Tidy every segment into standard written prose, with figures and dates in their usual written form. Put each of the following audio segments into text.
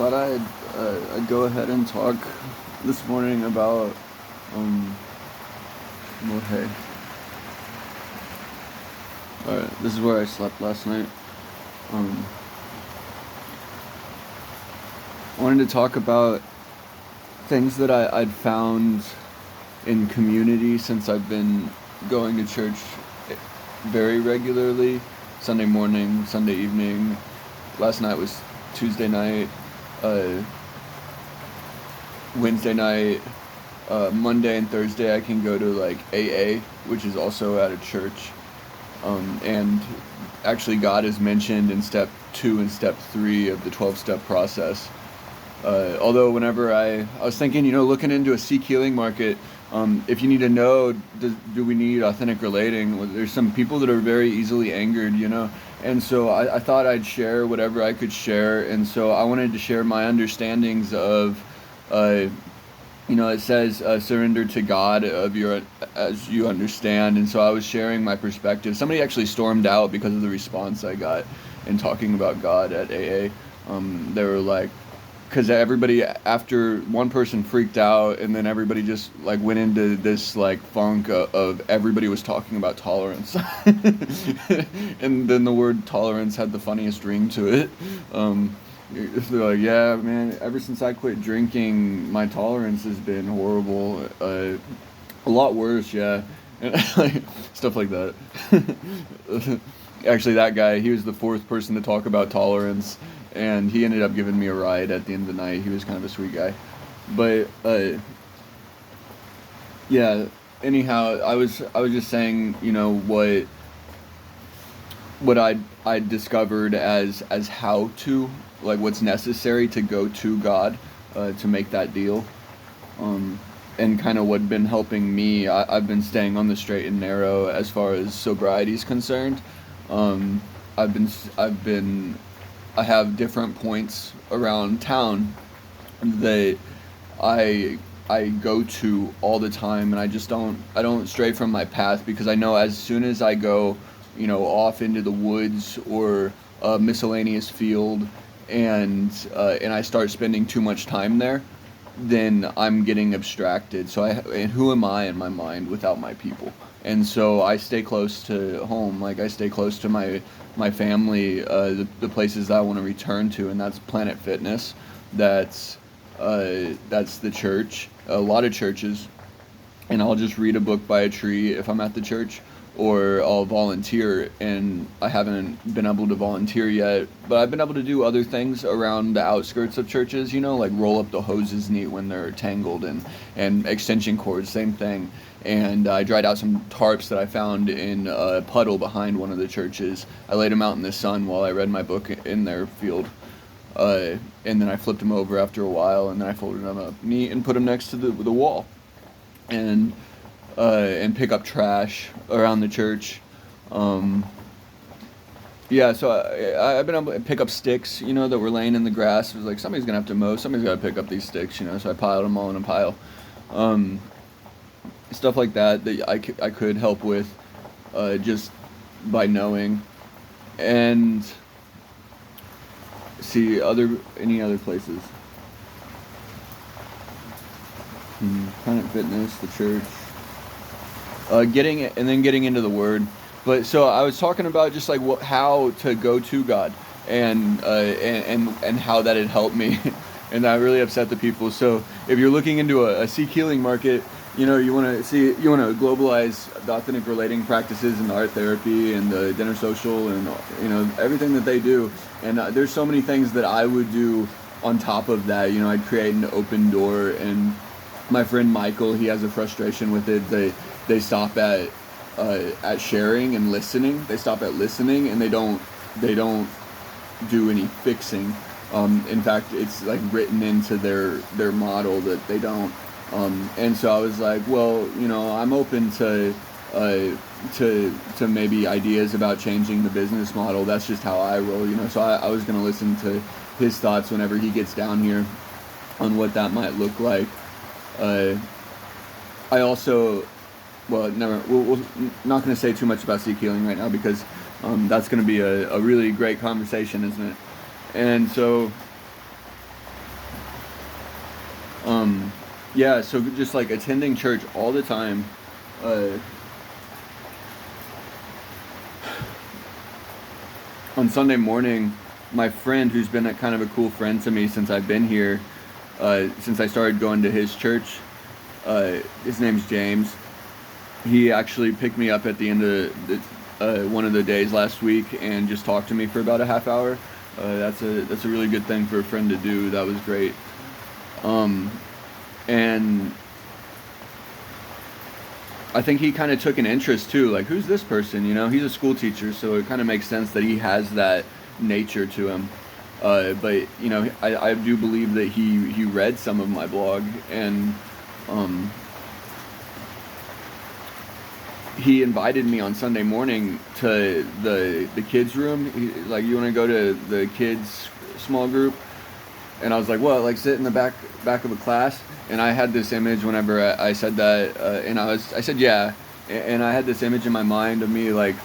thought I'd go ahead and talk this morning about well, hey, all right, this is where I slept last night. I wanted to talk about things that I'd found in community since I've been going to church very regularly, Sunday morning, Sunday evening. Last night was Tuesday night, Wednesday night, Monday and Thursday I can go to like AA, which is also at a church. And actually God is mentioned in step 2 and step 3 of the 12-step process. Although whenever I was thinking, looking into a Sikh healing market, if you need to know, do we need authentic relating? Well, there's some people that are very easily angered, and so I thought I'd share whatever I could share, and so I wanted to share my understandings of, it says surrender to God of your as you understand, and so I was sharing my perspective. Somebody actually stormed out because of the response I got in talking about God at AA. They were like, because everybody, after one person freaked out, and then everybody just like went into this like funk of everybody was talking about tolerance, and then the word tolerance had the funniest ring to it. They're like, yeah, man, ever since I quit drinking, my tolerance has been horrible. A lot worse, yeah. Stuff like that. Actually, that guy, he was the 4th person to talk about tolerance, and he ended up giving me a ride at the end of the night. He was kind of a sweet guy. But, yeah, anyhow, I was just saying, what I discovered as how to, like, what's necessary to go to God, to make that deal, and kind of what's been helping me. I've been staying on the straight and narrow as far as sobriety is concerned. I have different points around town that I go to all the time, and I don't stray from my path, because I know as soon as I go, off into the woods or a miscellaneous field, and I start spending too much time there, then I'm getting abstracted. And who am I in my mind without my people? And so I stay close to home. Like, I stay close to my family, the places I want to return to, and that's Planet Fitness. That's the church, a lot of churches, and I'll just read a book by a tree if I'm at the church, or I'll volunteer, and I haven't been able to volunteer yet, but I've been able to do other things around the outskirts of churches, like roll up the hoses neat when they're tangled, and extension cords, same thing. And I dried out some tarps that I found in a puddle behind one of the churches. I laid them out in the sun while I read my book in their field. And then I flipped them over after a while, and then I folded them up neat and put them next to the wall. And pick up trash around the church. Yeah, so I've been able to pick up sticks, that were laying in the grass. It was like, somebody's going to have to mow, somebody's got to pick up these sticks, so I piled them all in a pile. Stuff like that I could help with, just by knowing. And see, any other places. Planet Fitness, the church. Getting into the Word. But so I was talking about just like how to go to God, and how that had helped me, and that really upset the people. So if you're looking into a Sikh healing market, you want to globalize the authentic relating practices and the art therapy and the dinner social and everything that they do. And there's so many things that I would do on top of that. I'd create an open door, and my friend Michael, he has a frustration with it. They stop at sharing and listening. They stop at listening, and they don't do any fixing. In fact, it's like written into their model that they don't. And so I was like, well, I'm open to maybe ideas about changing the business model. That's just how I roll, So I was going to listen to his thoughts whenever he gets down here on what that might look like. I also, we're not going to say too much about Sikh healing right now, because that's going to be a really great conversation, isn't it? And so Um, yeah, so just like attending church all the time. Uh, on Sunday morning, my friend, who's been a kind of a cool friend to me since I've been here, since I started going to his church, his name's James. He actually picked me up at the end of one of the days last week and just talked to me for about a half hour. That's a really good thing for a friend to do. That was great. Um, and I think he kind of took an interest too. Like, who's this person? You know, he's a school teacher, so it kind of makes sense that he has that nature to him. But you know, I do believe that he read some of my blog, and um, he invited me on Sunday morning to the kids room. Like, you want to go to the kids small group? And I was like, what? Like, sit in the back of a class? And I had this image whenever I said that, and I said yeah, and I had this image in my mind of me like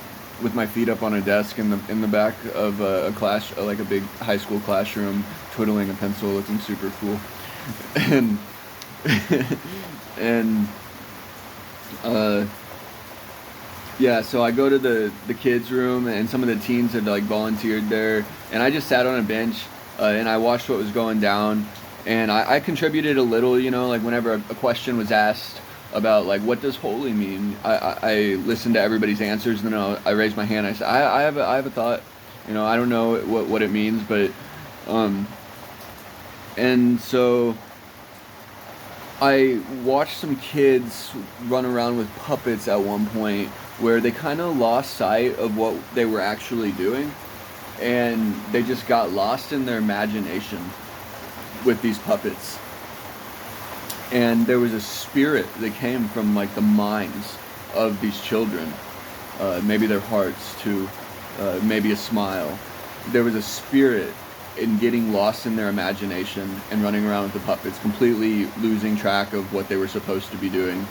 with my feet up on a desk in the back of a class, like a big high school classroom, twiddling a pencil, looking super cool, and and uh, yeah, so I go to the kids room, and some of the teens had like volunteered there, and I just sat on a bench, and I watched what was going down, and I contributed a little, you know, like whenever a question was asked about like what does holy mean, I listened to everybody's answers, and then I raised my hand. I said I have a thought, you know, I don't know what it means, but um, and so I watched some kids run around with puppets at one point where they kind of lost sight of what they were actually doing, and they just got lost in their imagination with these puppets. And there was a spirit that came from like the minds of these children, maybe their hearts too, maybe a smile. There was a spirit in getting lost in their imagination and running around with the puppets, completely losing track of what they were supposed to be doing.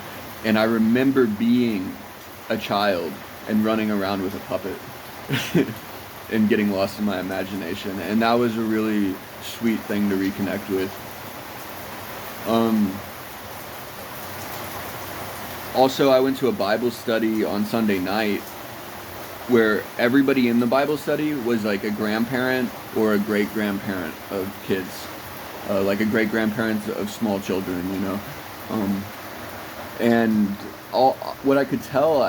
And I remember being a child and running around with a puppet and getting lost in my imagination. And that was a really sweet thing to reconnect with. Also, I went to a Bible study on Sunday night where everybody in the Bible study was like a grandparent or a great-grandparent of kids, like a great-grandparent of small children, you know. And all what I could tell,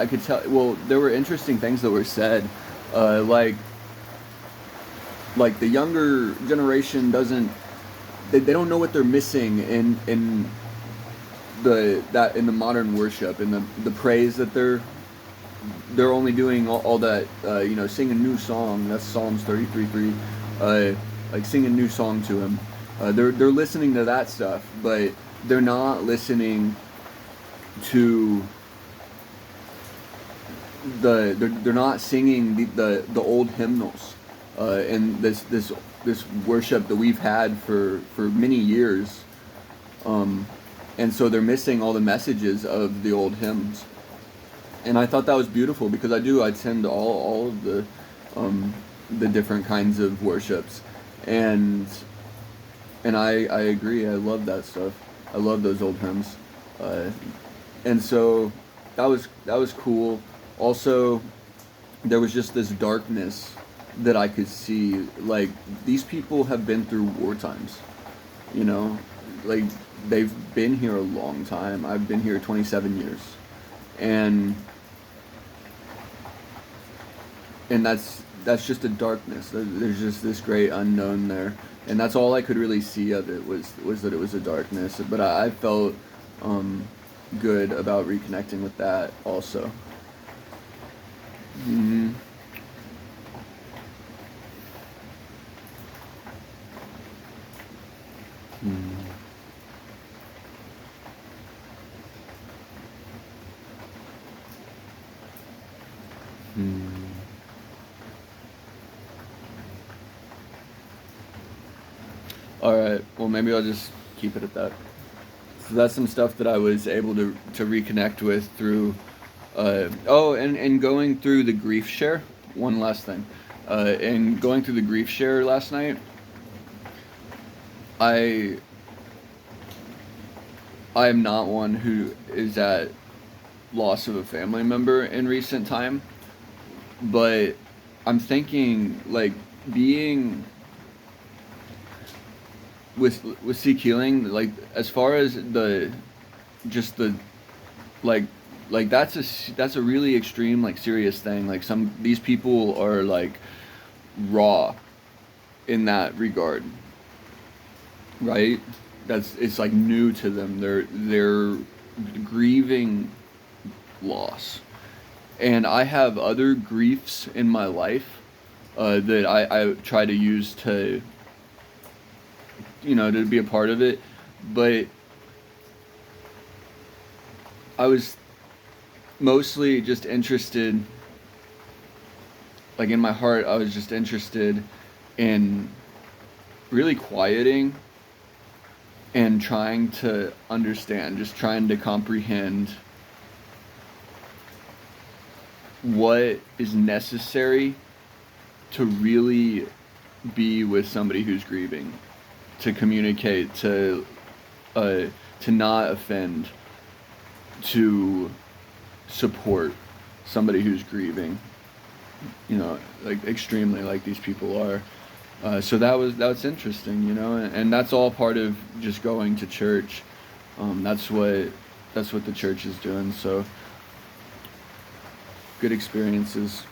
well, there were interesting things that were said, like the younger generation doesn't, they don't know what they're missing in the modern worship, and the praise that they're only doing all that, you know, sing a new song. That's Psalms 33:3. Like, sing a new song to him. They're listening to that stuff, but they're not listening to they're not singing the old hymnals, and this worship that we've had for many years. And so they're missing all the messages of the old hymns. And I thought that was beautiful, because I attend all of the different kinds of worships, and I agree. I love that stuff. I love those old hymns, and so that was cool. Also, there was just this darkness that I could see. Like, these people have been through war times, you know, like they've been here a long time. I've been here 27 years, and that's just a darkness. There's just this great unknown there, and that's all I could really see of it was that it was a darkness. But I felt good about reconnecting with that also. Mm-hmm. Mm-hmm. Mm-hmm. All right. Well, maybe I'll just keep it at that. So that's some stuff that I was able to reconnect with through. And going through the grief share. One last thing. And going through the grief share last night, I I am not one who is at loss of a family member in recent time, but I'm thinking like being with Seek Healing, like as far as the just the like that's a really extreme, like serious thing. Like some these people are like raw in that regard, right? That's it's like new to them. They're grieving loss, and I have other griefs in my life that I try to use to to be a part of it, but I was mostly just interested, like in my heart, I was just interested in really quieting and trying to understand, just trying to comprehend what is necessary to really be with somebody who's grieving, to communicate, to not offend, to support somebody who's grieving, like extremely, like these people are. So that's interesting, and that's all part of just going to church. That's what the church is doing. So good experiences.